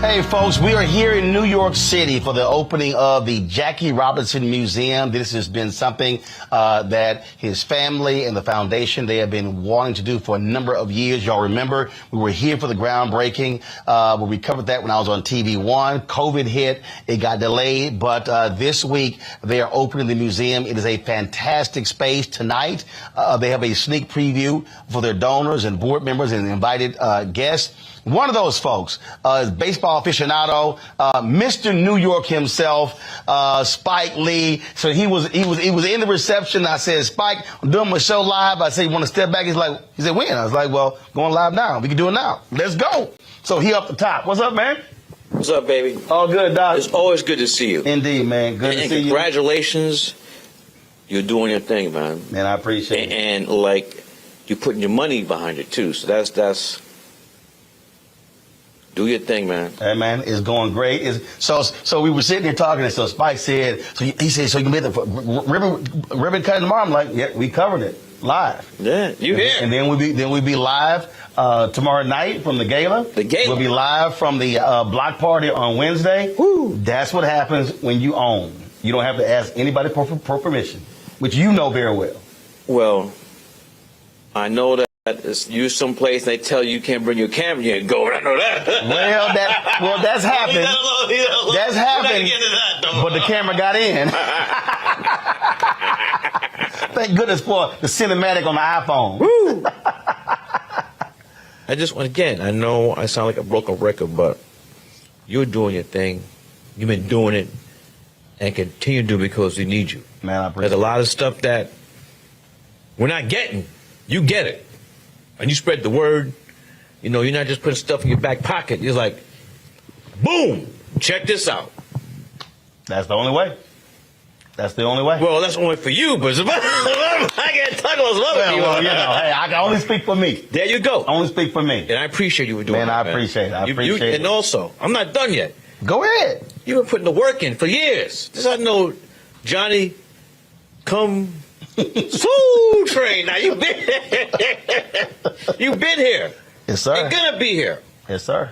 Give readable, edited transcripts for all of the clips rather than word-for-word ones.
Hey folks, we are here in New York City for the opening of the Jackie Robinson Museum. This has been something that his family and the foundation, they have been wanting to do for a number of years. Y'all remember we were here for the groundbreaking. We covered that when I was on TV1. COVID hit, it got delayed, but this week they are opening the museum. It is a fantastic space. Tonight they have a sneak preview for their donors and board members and invited guests. One of those folks is baseball aficionado, Mr. New York himself, Spike Lee. So he was in the reception. I said, Spike, I'm doing my show live. I said, you want to step back? He said, when? I was like, well, going live now. We can do it now. Let's go. So he up the top. What's up, man? What's up, baby? All good, Doc. It's always good to see you. Indeed, man. Good to see you. Congratulations. You're doing your thing, man. Man, I appreciate it. And like, you're putting your money behind it too. So that's. Do your thing, man. Hey, man, it's going great. So we were sitting here talking, and so Spike said, he said, so you can be at the ribbon cutting tomorrow? I'm like, yeah, we covered it live. Yeah, you here. And then we'll be live tomorrow night from the gala. The gala. We'll be live from the block party on Wednesday. Woo. That's what happens when you own. You don't have to ask anybody for permission, which you know very well. Well, I know that. It's you someplace they tell you can't bring your camera, you ain't going. I know that. Well, that's happened. That's happened. But the camera got in. Thank goodness for the cinematic on the iPhone. Woo. I just want, again, I know I sound like a broken record, but you're doing your thing. You've been doing it and continue to do it because we need you. Man, I appreciate There's a lot of stuff that we're not getting. You get it. And you spread the word. You know, you're not just putting stuff in your back pocket. You're like, boom, check this out. That's the only way. That's the only way. Well, that's only for you, but I can't talk about some other people. Well, you know, hey, I can only speak for me. There you go. Only speak for me. And I appreciate you for doing man, that, I appreciate it. I appreciate it. And also, I'm not done yet. Go ahead. You've been putting the work in for years. This I know, Johnny, come... Soul Train. Now you've been here. Yes, sir. You're gonna be here. Yes, sir.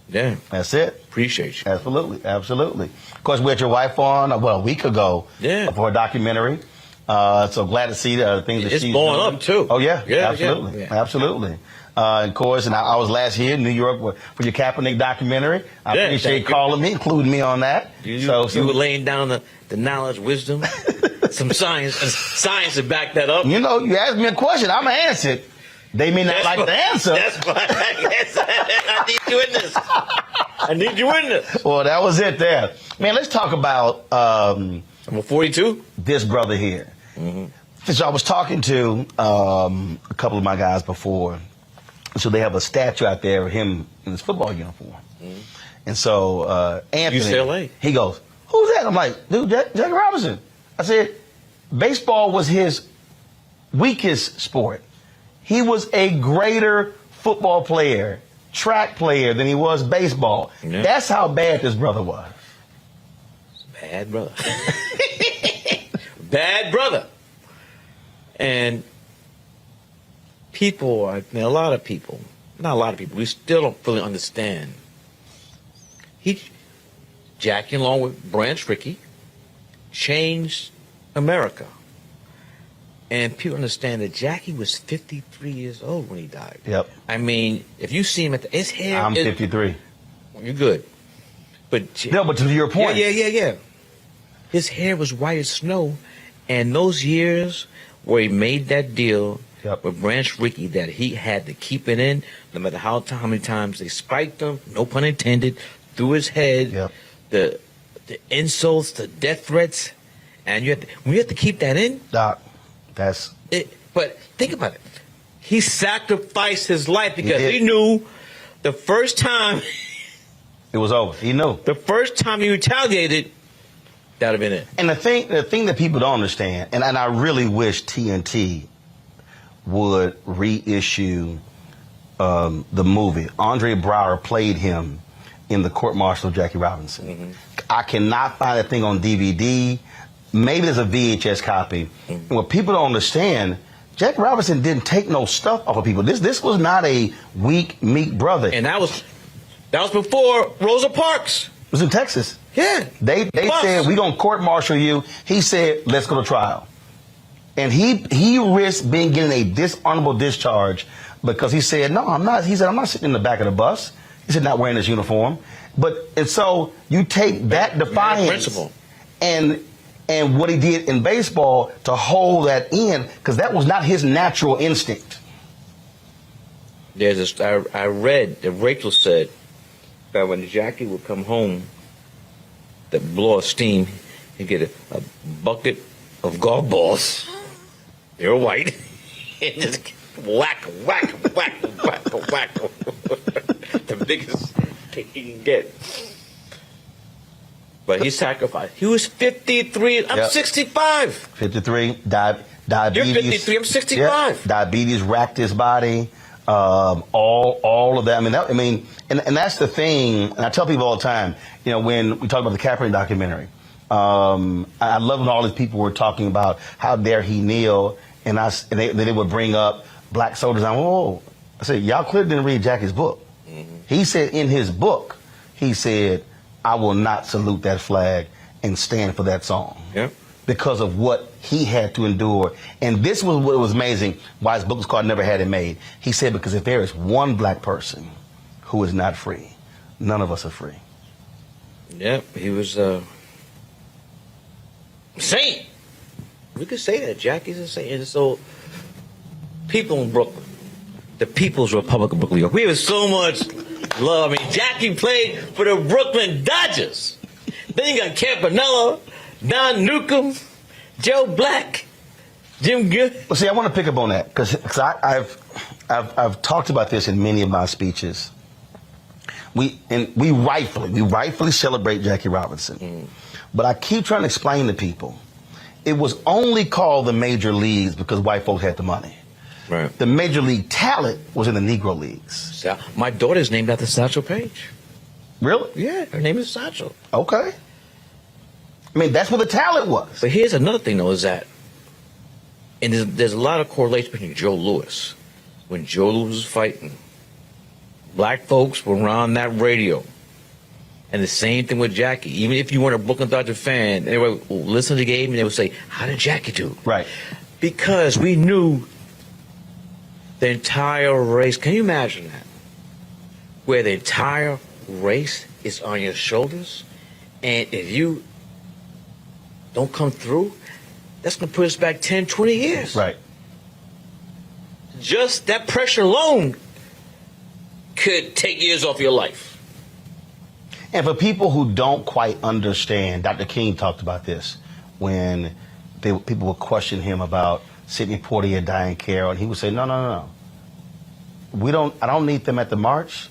Yeah. That's it. Appreciate you. Absolutely. Absolutely. Of course, we had your wife on, a week ago for a documentary. So glad to see the things that she's doing. It's blowing up, too. Oh, yeah. Yeah, absolutely. yeah. Absolutely. Of course, and I was last here in New York for your Kaepernick documentary. I appreciate you calling me, including me on that. You were laying down the knowledge, wisdom, some science to back that up. You know, you asked me a question, I'm going to answer it. They may not like the answer. That's why I need you in this. I need you in this. Well, that was it there. Man, let's talk about... I'm a 42? This brother here. Mm-hmm. So I was talking to a couple of my guys before. So they have a statue out there of him in his football uniform. Mm-hmm. And so Anthony... UCLA. He goes, who's that? I'm like, dude, Jackie Robinson. I said, baseball was his weakest sport. He was a greater football player, track player than he was baseball. Yeah. That's how bad this brother was. Bad brother. Bad brother. And people, a lot of people, not a lot of people, we still don't fully understand. Jackie, along with Branch Rickey, changed America. And people understand that Jackie was 53 years old when he died. Yep. I mean, if you see him his hair... I'm 53. You're good. But no, but to your point. Yeah. His hair was white as snow. And those years where he made that deal with Branch Rickey that he had to keep it in, no matter how many times they spiked him, no pun intended, through his head, the insults, the death threats, and when you have to keep that in... Doc, that's... But think about it. He sacrificed his life because he knew the first time... It was over. He knew. The first time he retaliated, that would have been it. And the thing that people don't understand, and I really wish TNT would reissue the movie. Andre Braugher played him in The Court Martial of Jackie Robinson. Mm-hmm. I cannot find that thing on DVD. Maybe there's a VHS copy. Mm-hmm. And what people don't understand, Jackie Robinson didn't take no stuff off of people. This was not a weak, meek brother. And that was That was before Rosa Parks. It was in Texas. Yeah. They said, we're going to court-martial you. He said, let's go to trial. And he risked getting a dishonorable discharge because he said, no, I'm not. He said, I'm not sitting in the back of the bus. He said, not wearing his uniform. And so you take that defiance principle. and what he did in baseball to hold that in, because that was not his natural instinct. I read that Rachel said that when Jackie would come home, that blow of steam, he'd get a bucket of golf balls. They were white. And just whack. The biggest kick he can get. But he sacrificed. He was 53. I'm 65. 53. Diabetes. You're 53. I'm 65. Yeah, diabetes racked his body. All of that. And that's the thing. And I tell people all the time. When we talk about the Kaepernick documentary, I love when all these people were talking about how dare he kneel, and they would bring up black soldiers. I said, y'all clearly didn't read Jackie's book. Mm-hmm. He said in his book, he said, I will not salute that flag and stand for that song. Yep. Because of what he had to endure. And this was what was amazing, why his book was called Never Had It Made. He said, because if there is one black person who is not free, none of us are free. Yep, he was a saint. We could say that. Jackie's a saint. And so, people in Brooklyn, the People's Republic of Brooklyn, New York, we have so much love. Jackie played for the Brooklyn Dodgers. Then you got Campanella, Don Newcomb, Joe Black, Jim Good. Well, see, I want to pick up on that because I've talked about this in many of my speeches. We rightfully celebrate Jackie Robinson, but I keep trying to explain to people it was only called the major leagues because white folks had the money. Right. The major league talent was in the Negro leagues. So, my daughter's named after Satchel Paige. Really? Yeah, her name is Satchel. Okay. That's where the talent was. But here's another thing, though, is that, and there's a lot of correlation between Joe Louis. When Joe Louis was fighting, black folks were on that radio. And the same thing with Jackie. Even if you weren't a Brooklyn Dodger fan, they would listen to the game and they would say, how did Jackie do? Right. Because we knew the entire race. Can you imagine that? Where the entire race is on your shoulders, and if you don't come through, that's going to put us back 10, 20 years. Right. Just that pressure alone could take years off your life. And for people who don't quite understand, Dr. King talked about this when people would question him about Sidney Poitier, Diane Carroll, and he would say, no. I don't need them at the march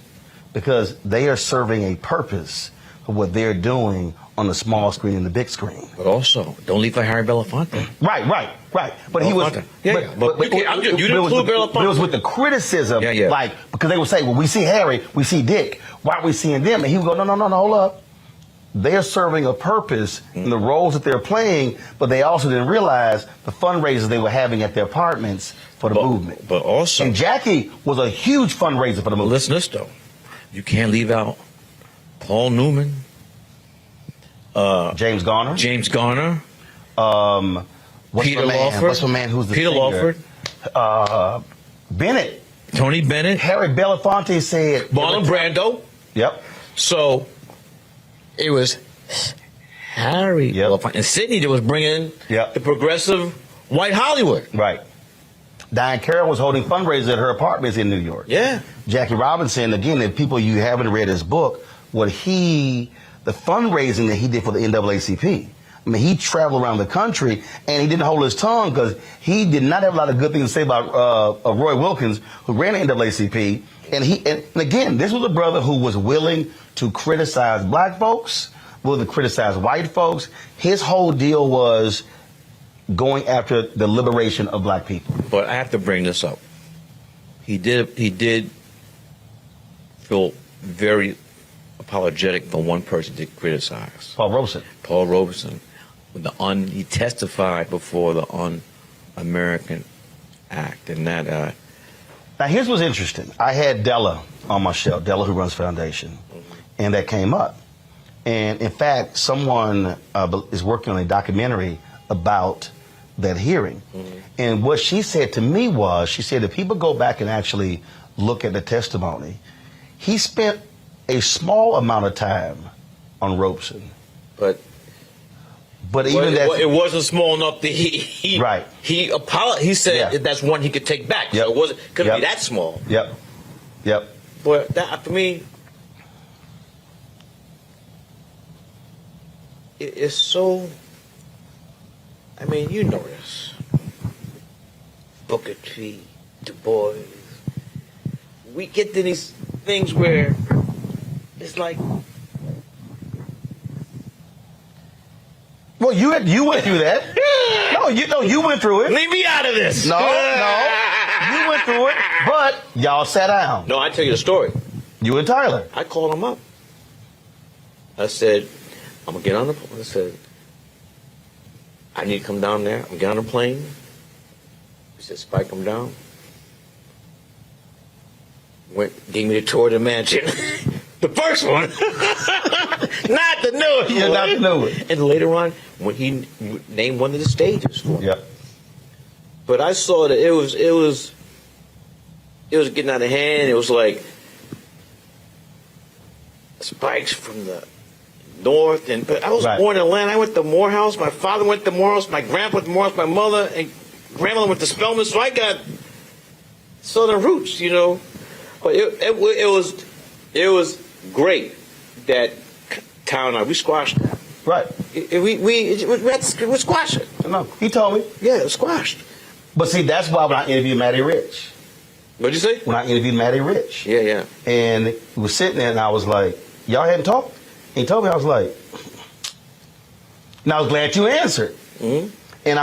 because they are serving a purpose for what they're doing on the small screen and the big screen. But also, don't leave like Harry Belafonte. Right. But he was. Yeah. But you didn't include Belafonte. It was with the criticism, because they would say, well, we see Harry, we see Dick. Why are we seeing them? And he would go, no, hold up. They are serving a purpose in the roles that they're playing, but they also didn't realize the fundraisers they were having at their apartments for the movement. But also, and Jackie was a huge fundraiser for the movement. Listen to this, though. You can't leave out Paul Newman. James Garner. Peter Lawford. What's the man who's the Peter singer? Lawford. Bennett. Tony Bennett. Harry Belafonte said. Marlon Brando. Yep. So it was Harry Belafonte. And Sidney that was bringing the progressive white Hollywood. Right. Diane Carroll was holding fundraisers at her apartments in New York. Yeah. Jackie Robinson, again, if people you haven't read his book, the fundraising that he did for the NAACP. He traveled around the country and he didn't hold his tongue because he did not have a lot of good things to say about Roy Wilkins, who ran the NAACP. And again, this was a brother who was willing to criticize black folks, willing to criticize white folks. His whole deal was going after the liberation of black people. But I have to bring this up. He did feel very apologetic for one person to criticize. Paul Robeson. He testified before the Un-American Act, and that Now, here's what's interesting. I had Della on my show, Della who runs Foundation, and that came up. And in fact, someone is working on a documentary about that hearing. And what she said to me was, she said if people go back and actually look at the testimony, he spent a small amount of time on Robeson. But even that, it wasn't small enough that he right. He said that's one he could take back. Yep. So it couldn't be that small. Yep. But that, for me, it's so. I mean, you know this. Booker T, Du Bois. We get to these things where it's like. Well, you went through that. You went through it. Leave me out of this. No, you went through it. But y'all sat down. No, I tell you the story. You and Tyler. I called him up. I said, I'm gonna get on the plane. I said, I need to come down there. I'm gonna get on the plane. He said, Spike, come down. Gave me the tour of the mansion. The first one. Not the newest one. Not the new one. And later on, when he named one of the stages for me. Yep. But I saw that it was getting out of hand. It was like Spike's from the north, but I was born in Atlanta. I went to Morehouse. My father went to Morehouse. My grandpa went to Morehouse. My mother and grandmother went to Spelman. So I got southern roots, you know. But it was great that town. We squashed that. Right. We squashed it. No, he told me. Yeah, it was squashed. But see, that's why when I interviewed Matty Rich. What'd you say? When I interviewed Matty Rich. Yeah. And we were sitting there, and I was like, y'all hadn't talked? And he told me, I was like, and I was glad you answered. Mm-hmm. And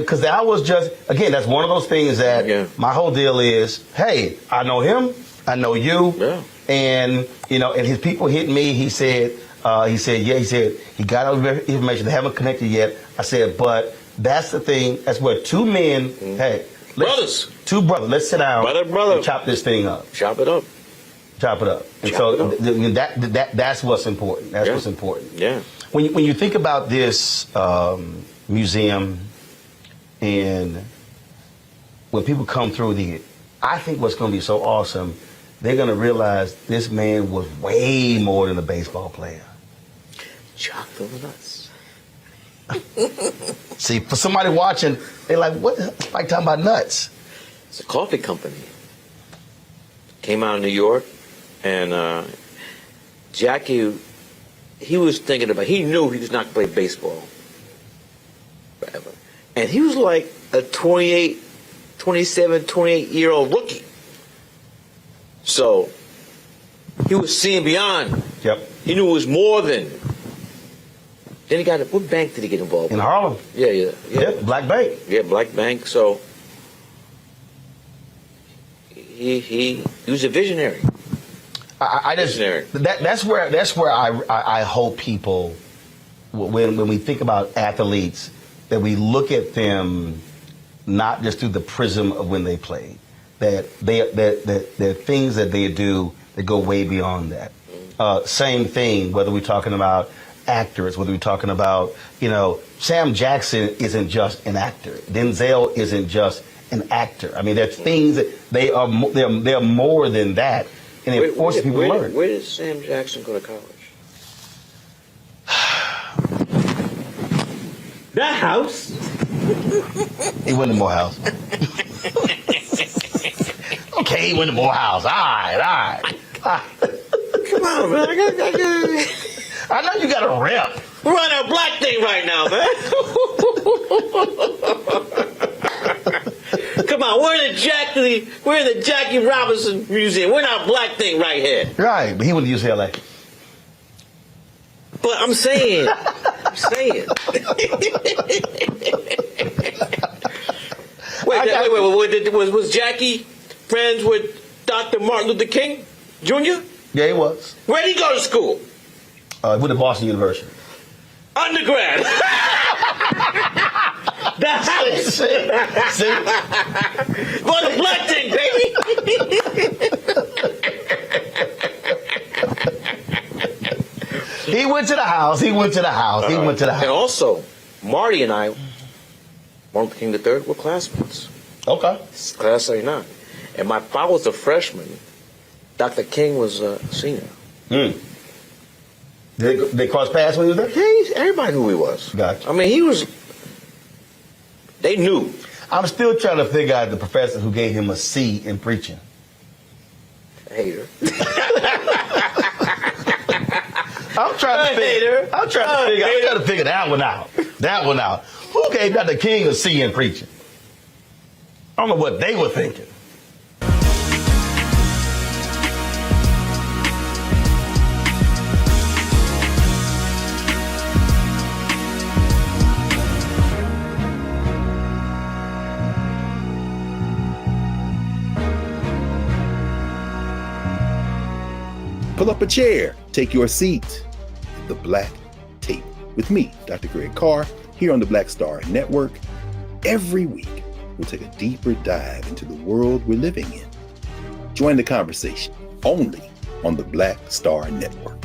because I was just, again, that's one of those things that my whole deal is, hey, I know him, I know you, and and his people hit me. He said, he got all the information. They haven't connected yet. I said, but that's the thing. That's where two men, two brothers, let's sit down, brother, and chop this thing up. Chop it up. And that's what's important. That's what's important. Yeah. When you think about this museum, and when people come through I think what's going to be so awesome, they're going to realize this man was way more than a baseball player. Chopped the nuts. See, for somebody watching, they're like, what is Spike talking about nuts? It's a coffee company. Came out of New York, and Jackie, he was thinking about, he knew he was not going to play baseball forever. And he was like a 28-year-old rookie. So he was seeing beyond. Yep. He knew it was more than. Then he got, what bank did he get involved in? In Harlem. Yeah. Black Bank. Yeah, Black Bank. So he was a visionary. That's where I hope people, when we think about athletes, that we look at them not just through the prism of when they played, that there are things that they do that go way beyond that. Same thing, whether we're talking about actors, whether we're talking about, Sam Jackson isn't just an actor. Denzel isn't just an actor. I mean, there's things that they're more than that, and it forces people to learn. Where did Sam Jackson go to college? That house. He went to Morehouse. Okay, he went to Morehouse. All right. Come on, man. I know you got a rep. We're on our black thing right now, man. Come on, we're in the Jackie Robinson Museum. We're in our black thing right here. Right, but he went to UCLA. But I'm saying. Wait. Was Jackie friends with Dr. Martin Luther King Jr.? Yeah, he was. Where did he go to school? Went to Boston University. Undergrad. The house. See? For the black thing, baby. He went to the house. He went to the house. He went to the And house. also, Marty and I, Martin Luther King III, were classmates. Okay. Class 79. And my father was a freshman. Dr. King was a senior. Did they cross paths when he was there? Hey, everybody knew who he was. Gotcha. I mean, he was. They knew. I'm still trying to figure out the professor who gave him a C in preaching. Hater. I'm trying to figure that one out. That one out. Who gave Dr. King a C in preaching? I don't know what they were thinking. Pull up a chair, take your seat. The Black Tape with me, Dr. Greg Carr, here on the Black Star Network. Every week, we'll take a deeper dive into the world we're living in. Join the conversation only on the Black Star Network.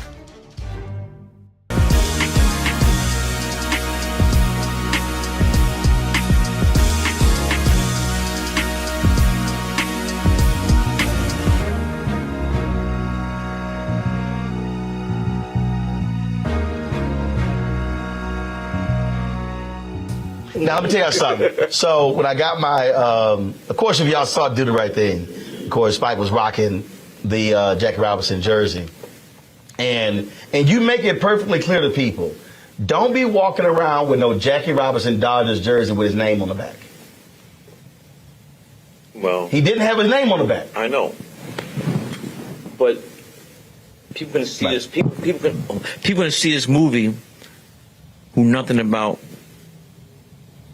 Now, let me tell y'all something. So, when I got my, of course, if y'all saw Do the Right Thing, of course, Spike was rocking the Jackie Robinson jersey. And you make it perfectly clear to people, don't be walking around with no Jackie Robinson Dodgers jersey with his name on the back. Well, He didn't have his name on the back. I know. But people gonna see this. People gonna see this movie who nothing about.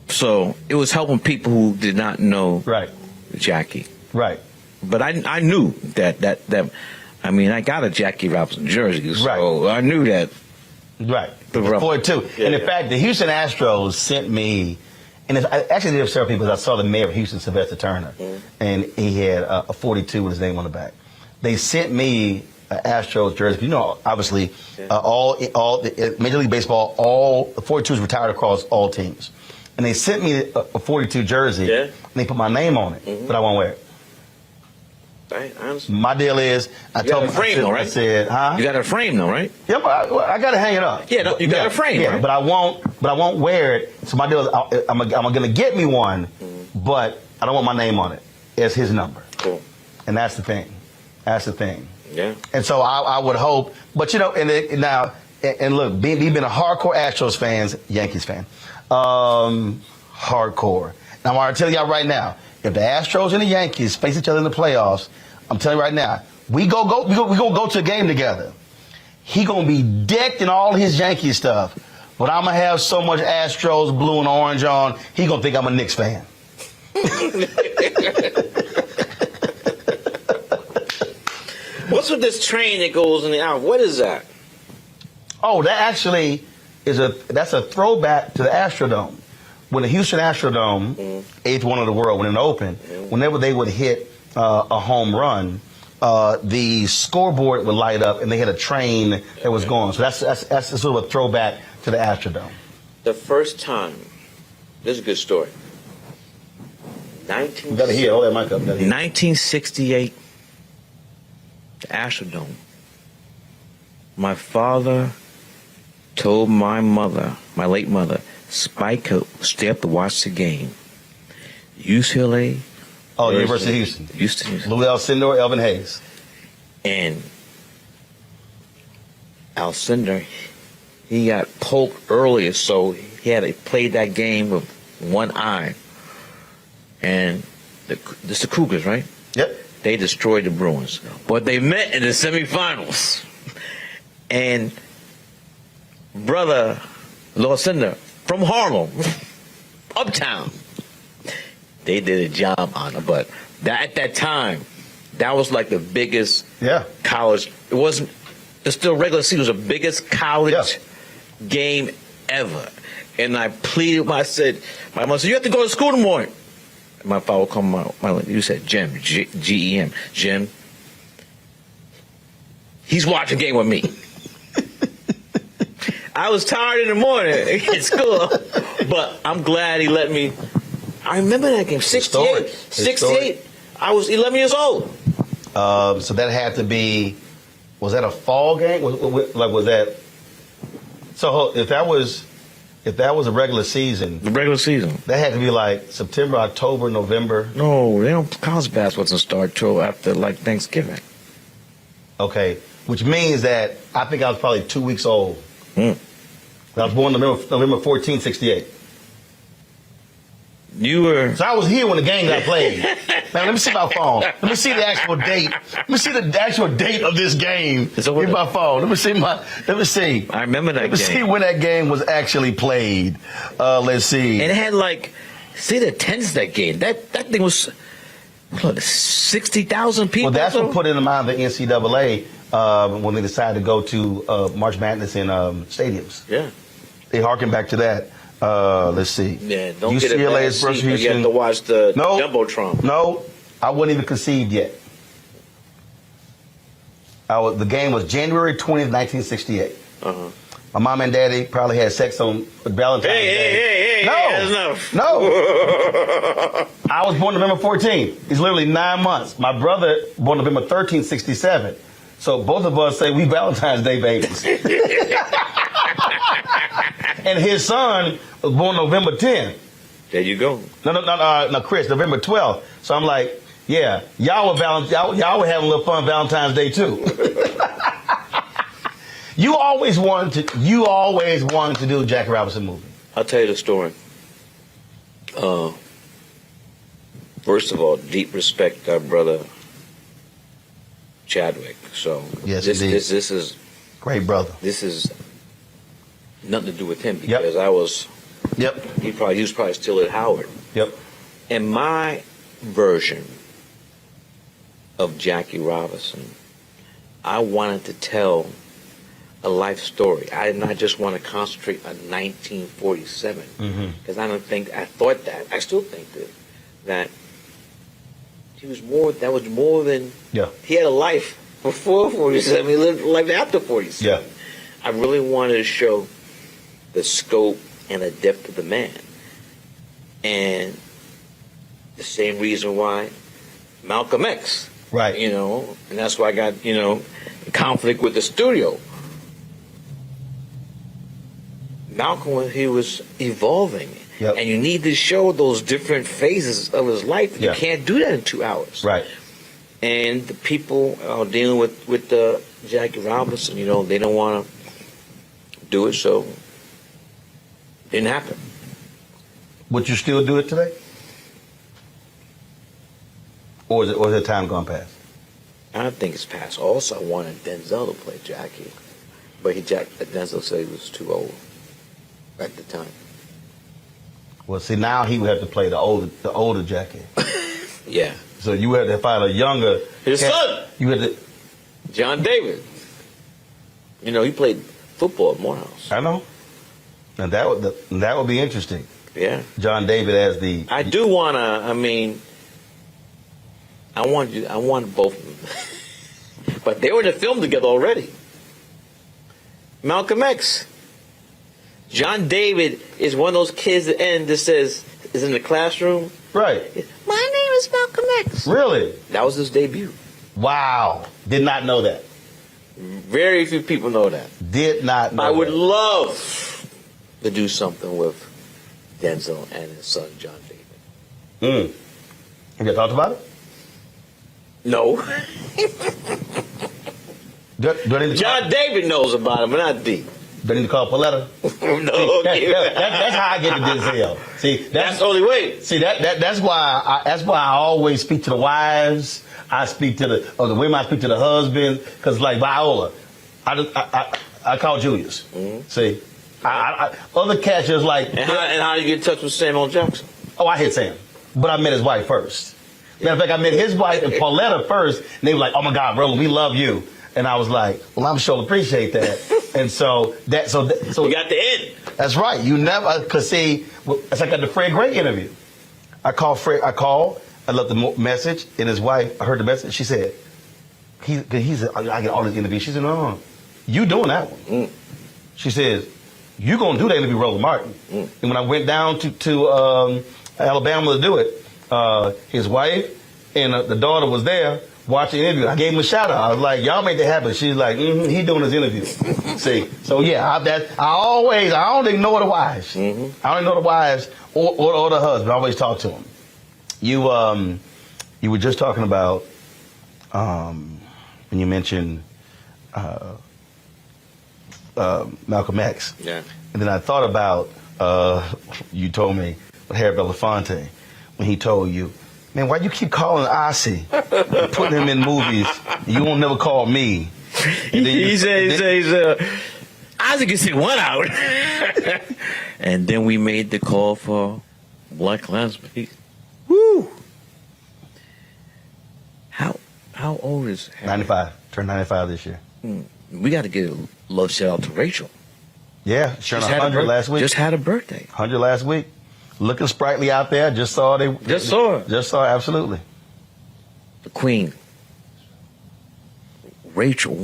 So it was helping people who did not know Jackie. Right. But I knew that I mean, I got a Jackie Robinson jersey, so I knew that. Right. Before too. Yeah, and in fact, the Houston Astros sent me, and I actually did have several people. I saw the mayor of Houston, Sylvester Turner, and he had a 42 with his name on the back. They sent me an Astros jersey. You know, obviously, all Major League Baseball, all 42s retired across all teams. And they sent me a 42 jersey, and they put my name on it, but I won't wear it. I understand. My deal is, I told him, I said, huh? You got a frame though, right? Yep, I got to hang it up. Yeah, no, you got a frame, yeah, right? but I won't wear it. So my deal is, I'm going to get me one, but I don't want my name on it. It's his number. Cool. And that's the thing. That's the thing. Yeah. And so I would hope, but you know, and look, being a hardcore Astros fans, Yankees fan, hardcore. Now I want to tell y'all right now, if the Astros and the Yankees face each other in the playoffs, I'm telling you right now, we gonna go to a game together. He gonna be decked in all his Yankee stuff, but I'm gonna have so much Astros blue and orange on, he gonna think I'm a Knicks fan. What's with this train that goes in the out? What is that? Oh, that actually that's a throwback to the Astrodome. When the Houston Astrodome, eighth one of the world, when it opened, whenever they would hit a home run, the scoreboard would light up, and they had a train that was going. So that's sort of a throwback to the Astrodome. The first time, this is a good story. You got to hear. Hold that mic up. 1968, the Astrodome. My father told my mother, my late mother, Spike could stay up to watch the game. UCLA. Oh, University of Houston. Houston. Lou Alcindor, Elvin Hayes. And Alcindor, he got poked earlier, so he had to play that game with one eye. And this the Cougars, right? Yep. They destroyed the Bruins. But they met in the semifinals. And brother Alcindor from Harlem, uptown, they did a job on it. But at that time, that was like the biggest college. It wasn't. It's still regular season. It was the biggest college game ever. And I pleaded. I said, my mother said, you have to go to school in the morning. And my father would come my you said, Jim, G-E-M, Jim. He's watching a game with me. I was tired in the morning at school, but I'm glad he let me. I remember that game, 68. 68. I was 11 years old. So that had to be, was that a fall game? Was that? So if that was a regular season, The regular season. that had to be like September, October, November. No, they don't. College basketball doesn't start till after like Thanksgiving. Okay, which means that I think I was probably 2 weeks old. I was born November 14, 68. You were. So I was here when the game got played. Man, let me see my phone. Let me see the actual date. Let me see the actual date of this game. It's over in there. my phone. Let me see. I remember that Let me game. see when that game was actually played. Let's see. And it had like, see the attendance that game. That thing was 60,000 people. Well, that's what put in mind of the NCAA when they decided to go to March Madness in stadiums. Yeah. They harken back to that. Let's see. Yeah, don't get a bad UCLA's seat, versus but you have Houston. to watch the No. Jumbotron. No, I wasn't even conceived yet. The game was January 20th, 1968. Uh-huh. My mom and daddy probably had sex on Valentine's Day. Hey, No. that's enough. No. I was born November 14th. It's literally 9 months. My brother born November 13th, 67. So both of us say we Valentine's Day babies. And his son was born November 10th. There you go. No, Chris, November 12th. So I'm like, yeah, y'all were having a little fun Valentine's Day too. You always wanted to do a Jackie Robinson movie. I'll tell you the story. First of all, deep respect to our brother Chadwick. So Yes, this indeed. this is Great brother. this is nothing to do with him Yep. because I was Yep. he was probably still at Howard. Yep. And my version of Jackie Robinson, I wanted to tell a life story. I did not just want to concentrate on 1947 because I thought that I still think that he was more. That was more than. Yeah. He had a life before 47. He lived a life after 47. Yeah. I really wanted to show the scope and the depth of the man, and the same reason why Malcolm X. Right. You know, and that's why I got conflict with the studio. Malcolm, he was evolving. Yep. And you need to show those different phases of his life. Yeah. You can't do that in 2 hours. Right. And the people dealing with Jackie Robinson, they don't want to do it, so it didn't happen. Would you still do it today? Or is it time gone past? I don't think it's past. Also, I wanted Denzel to play Jackie, but Denzel said he was too old at the time. Well, see, now he would have to play the older Jackie. Yeah. So you had to find a younger. His son, You had to. John David. He played football at Morehouse. I know. And that would be interesting. Yeah. John David as the. I do want to. I want both of them, but they were in the film together already. Malcolm X. John David is one of those kids at the end that says is in the classroom. Right. My name is Malcolm X. Really? That was his debut. Wow. Did not know that. Very few people know that. Did not know I would that. love to do something with Denzel and his son John David. Have you talked about it? No. Do I need to John David knows about him, but not D. Do I need to call Pauletta? No. That's how I get to Denzel. See, That's the only way. See that's why I always speak to the wives. I speak to the women. I speak to the husband because like Viola, I call Julius. See, other cats just like. And how you get in touch with Samuel Jackson? Oh, I hit Sam, but I met his wife first. Matter of fact, I met his wife and Pauletta first, and they were like, "Oh my God, Roland, we love you." And I was like, "Well, I'm sure appreciate that." And so you got the end. That's right. You never, because see, it's like at the Fred Gray interview. I called, I left the message, and his wife, I heard the message, she said, I get all these interviews. She said, no, you doing that one. She says, you going to do that interview, Roland Martin. And when I went down to Alabama to do it, his wife and the daughter was there watching the interview. I gave him a shout out. I was like, y'all make that happen. She's like, he doing his interview. See, so yeah, I don't ignore the wives. I don't ignore the wives or the husband. I always talk to them. You were just talking about when you mentioned Malcolm X. Yeah. And then I thought about you told me with Harry Belafonte when he told you, man, why you keep calling Ossie and putting him in movies? You won't never call me. He said, Isaac can sit 1 hour. And then we made the call for Black Klansman. Woo! How old is Harry? 95. Turned 95 this year. We got to get a love shout out to Rachel. Yeah, turned 100 last week. Just had a birthday. 100 last week. Looking sprightly out there. Just saw her. Just saw her, absolutely. The Queen. Rachel,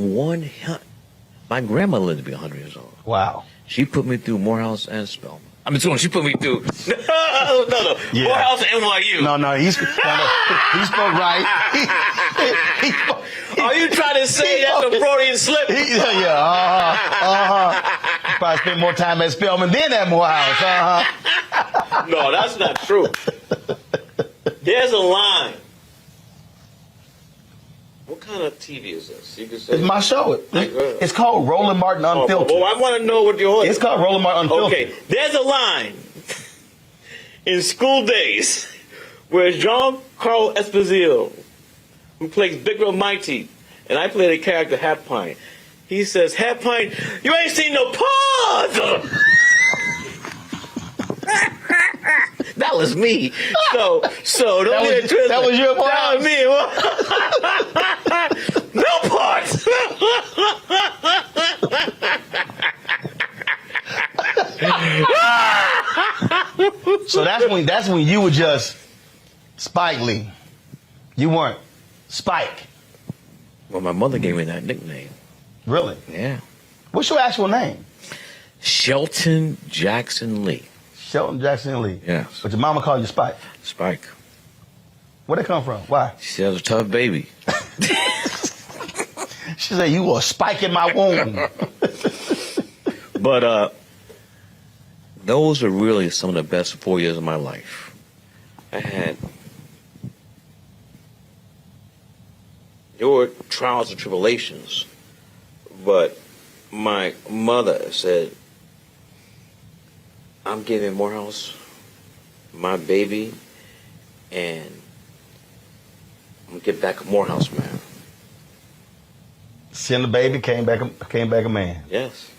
my grandma lived to be 100 years old. Wow. She put me through Morehouse and Spelman. I mean, she put me through. No. Yeah. Morehouse and NYU. No, he spoke right. Are you trying to say that's a Freudian slip? Probably spent more time at Spelman than at Morehouse. No, that's not true. There's a line. What kind of TV is this? You can say it's my show. It's called Roland Martin Unfiltered. Well, I want to know what your It's called Roland Martin Unfiltered. Okay, there's a line in School Days where Jean-Carl Esposito, who plays Big Real Mighty, and I play the character Hat Pine. He says, Hat Pine, you ain't seen no paws! That was me. So don't get it twisted. That was your part? That was me. No parts. So that's when you were just Spike Lee. You weren't Spike. Well, my mother gave me that nickname. Really? Yeah. What's your actual name? Shelton Jackson Lee. Shelton Jackson Lee. Yes. But your mama called you Spike. Spike. Where'd it come from? Why? She said I was a tough baby. She said you were a spike in my womb. But those are really some of the best 4 years of my life. There were trials and tribulations, but my mother said, I'm giving Morehouse my baby, and I'm gonna get back a Morehouse man. Send the baby, came back a man. Yes.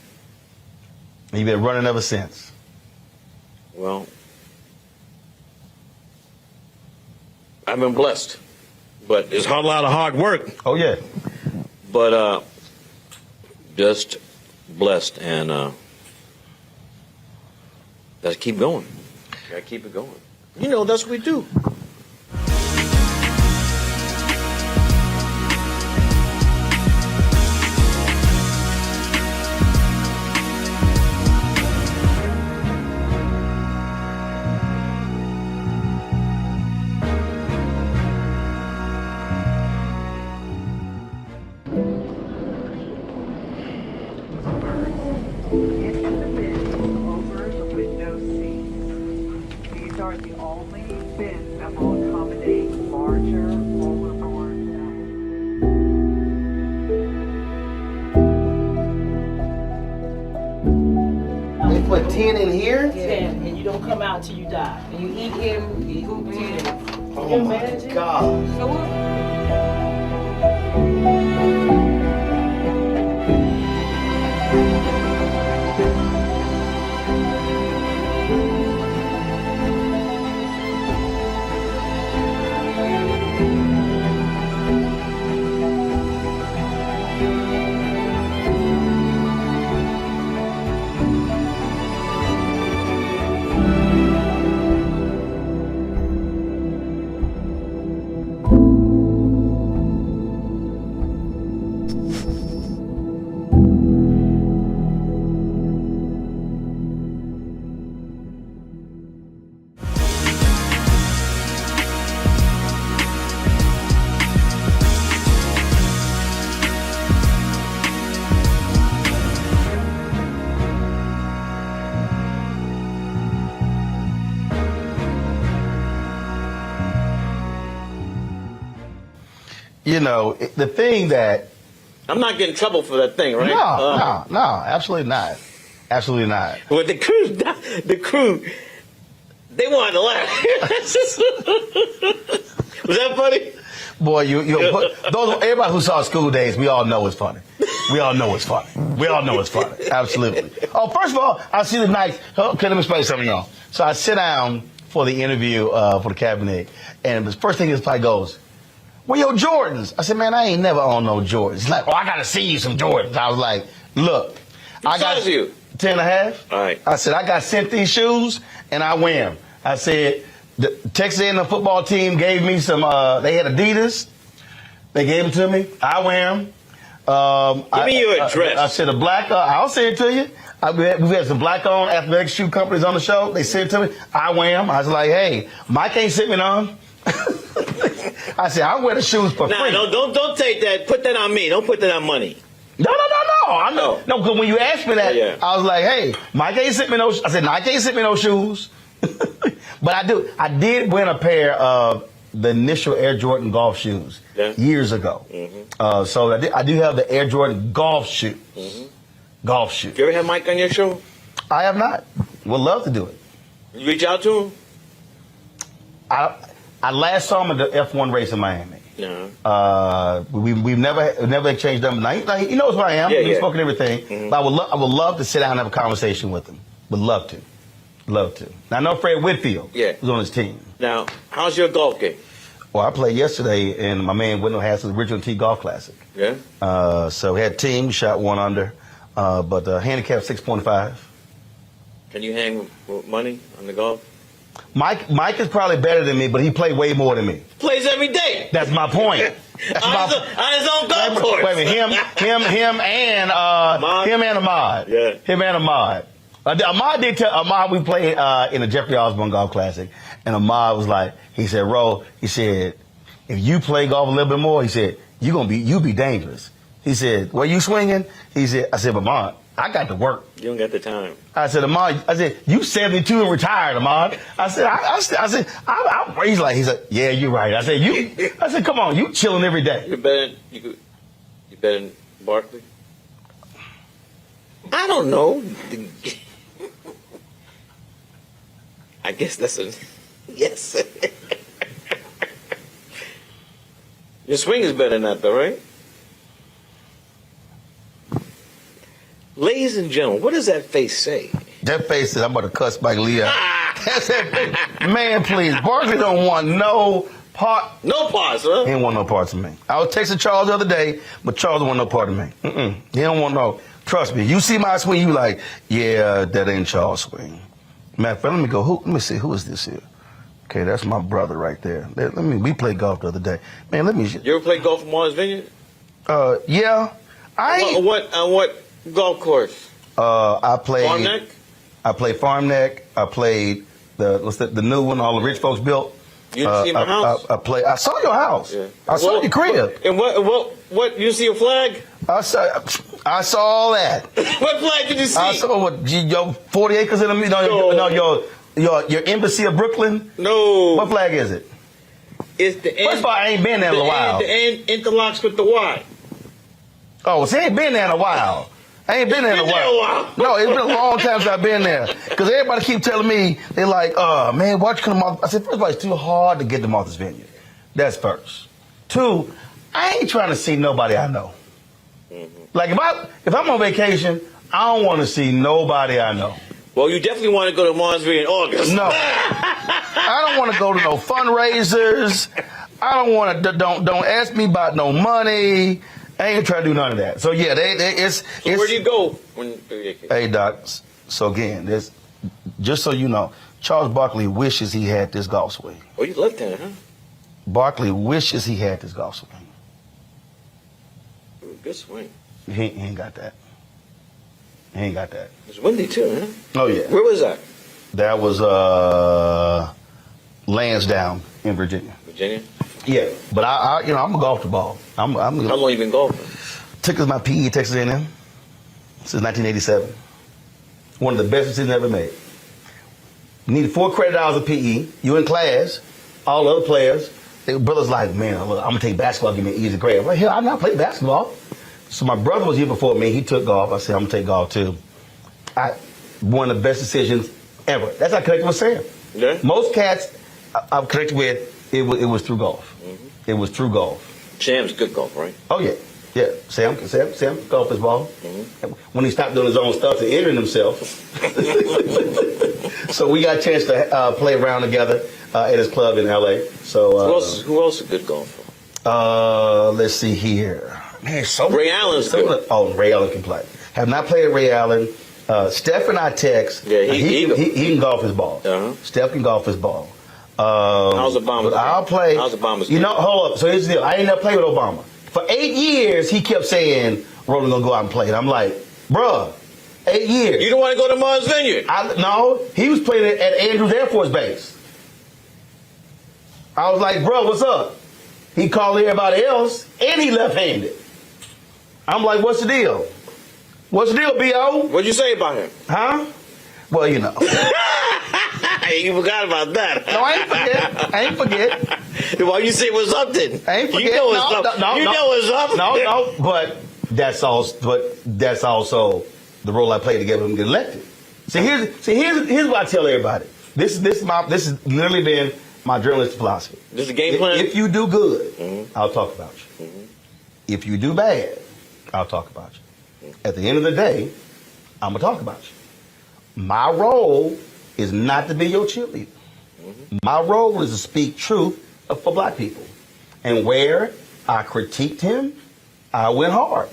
And you've been running ever since. Well, I've been blessed, but it's a lot of hard work. Oh yeah. But just blessed, and gotta keep going. Gotta keep it going. You know, that's what we do. Put 10 in here? 10, and you don't come out till you die. And you eat him, you eat 10. Oh my God. So you know, the thing that. I'm not getting in trouble for that thing, right? No, absolutely not. Absolutely not. Well, the crew, they wanted to laugh. Was that funny? Boy, everybody who saw School Days, we all know it's funny. We all know it's funny. Absolutely. Oh, first of all, I see the night. Okay, let me explain something, y'all. So I sit down for the interview for the cabinet, and the first thing this guy goes, "Where your Jordans?" I said, "Man, I ain't never owned no Jordans." He's like, "Oh, I gotta see you some Jordans." I was like, "Look, I got you 10 and a half." All right. I said, "I got sent these shoes, and I wear them." I said, "The Texas A&M football team gave me some. They had Adidas. They gave them to me. I wear them." Give me your address. I said, I'll send it to you. We've had some black-owned athletic shoe companies on the show. They sent it to me. I wear them. I was like, "Hey, Mike ain't sent me none." I said, "I wear the shoes for free." Don't take that. Put that on me. Don't put that on money. No. No, because when you asked me that, I was like, "Hey, Mike ain't sent me no." I said, "Mike ain't sent me no shoes." But I did win a pair of the initial Air Jordan golf shoes years ago. Mm-hmm. So I do have the Air Jordan golf shoes. Mm-hmm. Golf shoes. You ever had Mike on your show? I have not. Would love to do it. You reach out to him? I last saw him at the F1 race in Miami. Yeah. We've never exchanged numbers. Now, he knows who I am. We've spoken everything. Mm-hmm. But I would love to sit down and have a conversation with him. Would love to. Love to. Now, I know Fred Whitfield was on his team. Now, how's your golf game? Well, I played yesterday, and my man Wendell has the original T Golf Classic. Yeah. So we had a team, shot 1 under, but handicap 6.5. Can you hang with money on the golf? Mike is probably better than me, but he played way more than me. Plays every day. That's my point. On his own golf course. Wait a minute, him and Ahmad. Yeah. Him and Ahmad. Ahmad did tell Ahmad we played in the Jeffrey Osborne Golf Classic, and Ahmad was like, he said, "Ro," he said, "if you play golf a little bit more," he said, "you be dangerous." He said, "Where you swinging?" He said, I said, "Ahmad, I got to work." You don't got the time. I said, "Ahmad," I said, "You 72 and retired, Ahmad." I said, he's like, "Yeah, you're right." I said, "Come on, you chilling every day." You bet in Barkley? I don't know. I guess that's a yes. Your swing is better than that, though, right? Ladies and gentlemen, what does that face say? That face says, "I'm about to cuss Mike Lee out." That's that face. Man, please. Barkley don't want no part. No parts, huh? He don't want no parts of me. I was texting Charles the other day, but Charles don't want no part of me. He don't want no. Trust me. You see my swing, you like, yeah, that ain't Charles' swing. Matter of fact, let me go. Let me see. Who is this here? Okay, that's my brother right there. We played golf the other day. Man, let me. You ever play golf at Mars Vineyard? Yeah. What golf course? I played. Farm Neck? I played Farm Neck. I played the new one all the rich folks built. You didn't see my house? I saw your house. Yeah. I saw your crib. And what? You see a flag? I saw all that. What flag did you see? I saw your 40 acres in the your embassy of Brooklyn. No. What flag is it? It's the end. First of all, I ain't been there in a while. The end interlocks with the Y. Oh, so I ain't been there in a while. I ain't been there in a while. No, it's been a long time since I've been there. Because everybody keep telling me, they like, man, why you come off? I said, first of all, it's too hard to get them off this venue. That's first. 2, I ain't trying to see nobody I know. Mm-hmm. Like, if I'm on vacation, I don't want to see nobody I know. Well, you definitely want to go to Martinsville in August. No. I don't want to go to no fundraisers. I don't want to, don't ask me about no money. I ain't trying to do none of that. So, yeah, it's where do you go when you vacation? Hey, Doc, so again, just so you know, Charles Barkley wishes he had this golf swing. Oh, you left-handed, huh? Barkley wishes he had this golf swing. Good swing. He ain't got that. He ain't got that. It's windy, too, huh? Oh, yeah. Where was that? That was Lansdowne in Virginia. Virginia? Yeah, but I'm a golf the ball. How long you been golfing? Took my PE Texas A&M since 1987. One of the best decisions ever made. Needed 4 credit hours of PE. You in class, all the other players, the brother's like, man, look, I'm gonna take basketball, give me an easy grade. I'm like, hell, I've not played basketball. So my brother was here before me. He took golf. I said, I'm gonna take golf too. One of the best decisions ever. That's how I connected with Sam. Yeah. Most cats I've connected with, it was through golf. It was through golf. Sam's good golf, right? Oh yeah, yeah. Sam golf his ball. When he stopped doing his own stuff and injuring himself. So we got a chance to play around together at his club in LA. So who else is a good golfer? Let's see here. Man, Ray Allen's good. Oh, Ray Allen can play. Have not played Ray Allen. Steph and I text. Yeah, he can golf his ball. Steph can golf his ball. How's Obama? I'll play. How's Obama's? You know, hold up. So here's the deal. I ain't never played with Obama. For 8 years, he kept saying, Roland gonna go out and play. And I'm like, bruh, 8 years. You don't want to go to Mars Vineyard? No, he was playing at Andrews Air Force Base. I was like, bro, what's up? He called everybody else, and he left-handed. I'm like, what's the deal? What's the deal, B.O.? What'd you say about him? Huh? Well, you know. You forgot about that. No, I ain't forget. Why you say what's up then? I ain't forget. You know what's up. You know what's up. No, but that's also the role I played to get him to get elected. Here's what I tell everybody. This has literally been my journalistic philosophy. This is a game plan? If you do good, I'll talk about you. If you do bad, I'll talk about you. At the end of the day, I'm going to talk about you. My role is not to be your cheerleader. My role is to speak truth for black people. And where I critiqued him, I went hard.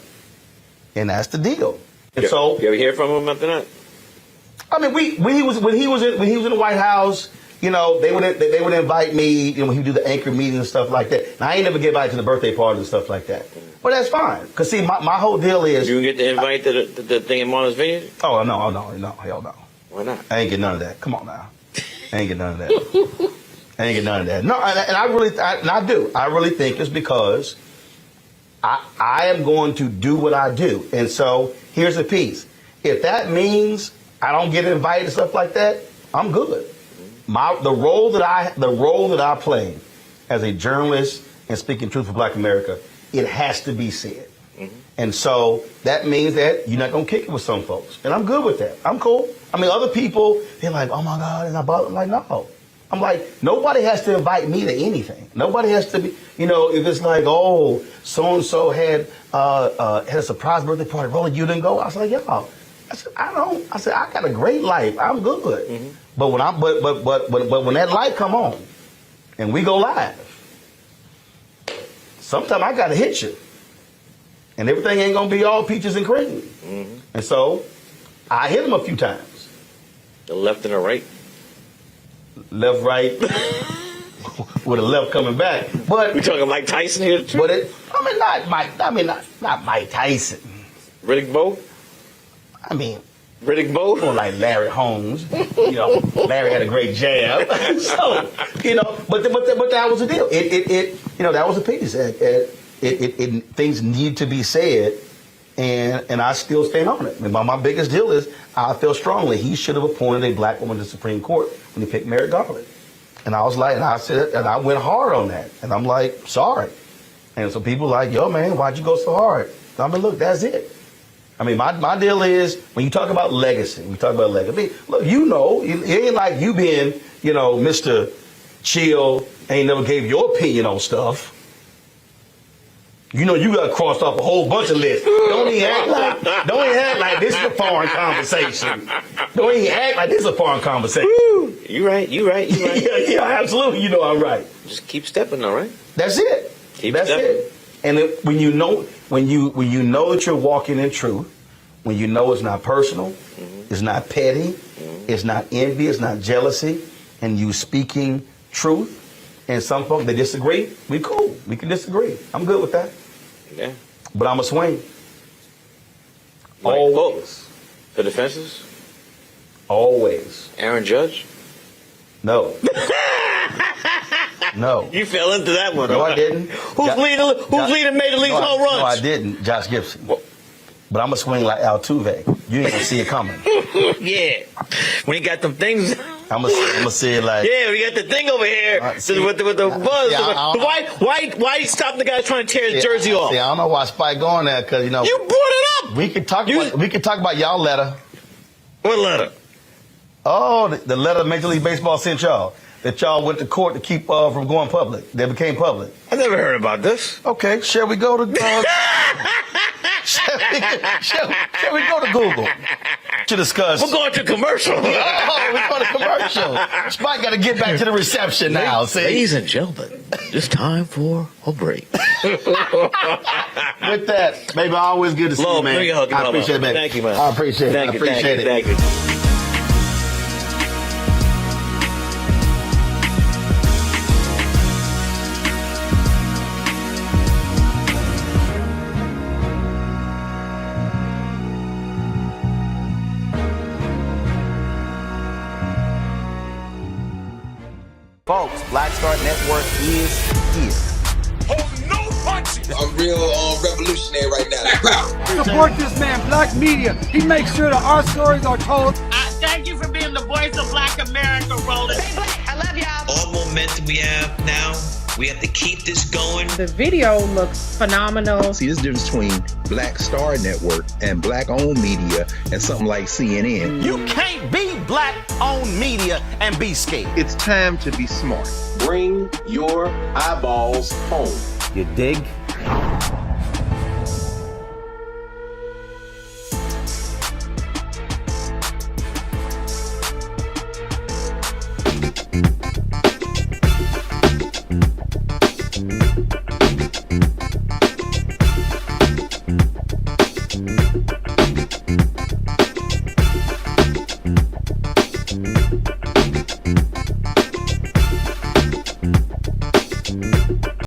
And that's the deal. And so, you ever hear from him after that? I mean, when he was in the White House, you know, they would invite me, you know, when he would do the anchor meetings and stuff like that. And I ain't never get invited to the birthday parties and stuff like that. But that's fine. Because, see, my whole deal is... You get the invite to the thing in Martha's Vineyard? Oh, no, hell no. Why not? I ain't get none of that. Come on now. I ain't get none of that. I ain't get none of that. No, and I do. I really think it's because I am going to do what I do. And so, here's the piece. If that means I don't get invited and stuff like that, I'm good. The role that I play as a journalist and speaking truth for Black America, it has to be said. And so that means that you're not going to kick it with some folks. And I'm good with that. I'm cool. I mean, other people, they're like, oh my God, and I bother. I'm like, no. I'm like, nobody has to invite me to anything. Nobody has to be, you know, if it's like, oh, so-and-so had a surprise birthday party. Roland, you didn't go? I was like, yo. I said, I got a great life. I'm good. But when when that light come on and we go live, sometimes I gotta hit you. And everything ain't gonna be all peaches and cream. And so I hit him a few times. The left and the right. Left, right, with a left coming back. But we talking Mike Tyson here too? But not Mike Tyson. Riddick Bowe? I mean, Riddick Bowe? Or like Larry Holmes. You know, Larry had a great jab. So, you know, but that was the deal. That was a piece. Things need to be said, and I still stand on it. And my biggest deal is I feel strongly he should have appointed a black woman to the Supreme Court when he picked Merrick Garland. And I was like, and I went hard on that. And I'm like, sorry. And so people like, yo, man, why'd you go so hard? I mean, look, that's it. I mean, my deal is, when you talk about legacy, look, you know, it ain't like you being, you know, Mr. Chill, ain't never gave your opinion on stuff. You know, you got crossed off a whole bunch of lists. Don't even act like this is a foreign conversation. Don't even act like this is a foreign conversation. Woo. You right. Yeah, absolutely. You know I'm right. Just keep stepping, all right? That's it. That's it. And when you know that you're walking in truth, when you know it's not personal, it's not petty, it's not envy, it's not jealousy, and you speaking truth, and some folks, they disagree, we cool. We can disagree. I'm good with that. Yeah. But I'm a swing. Like, always. For the fences? Always. Aaron Judge? No. No. You fell into that one. No, I didn't. Who's leading Major League's home runs? No, I didn't. Josh Gibson. But I'm going to swing like Altuve. You ain't going to see it coming. Yeah. When he got them things. I'm gonna say it like. Yeah, we got the thing over here with the buzz. Why stop the guy trying to tear his jersey off? See, I don't know why Spike going there because you brought it up. We could talk about y'all letter. What letter? Oh, the letter Major League Baseball sent y'all. That y'all went to court to keep from going public. They became public. I never heard about this. Okay, shall we go to shall we go to Google to discuss? We're going to commercial. We're going to commercial. Spike got to get back to the reception now. See? Ladies and gentlemen, it's time for a break. With that, baby, always good to see you, man. I appreciate it, man. Thank you, man. I appreciate it. Thank you. Thank you. Folks, Black Star Network is here. Hold no punches. I'm real revolutionary right now. Support this man, Black Media. He makes sure that our stories are told. Thank you for being the voice of Black America, Roland. Stay black. I love y'all. All momentum we have now, we have to keep this going. The video looks phenomenal. See, this difference between Black Star Network and black-owned media and something like CNN. You can't be black-owned media and be scared. It's time to be smart. Bring your eyeballs home. You dig?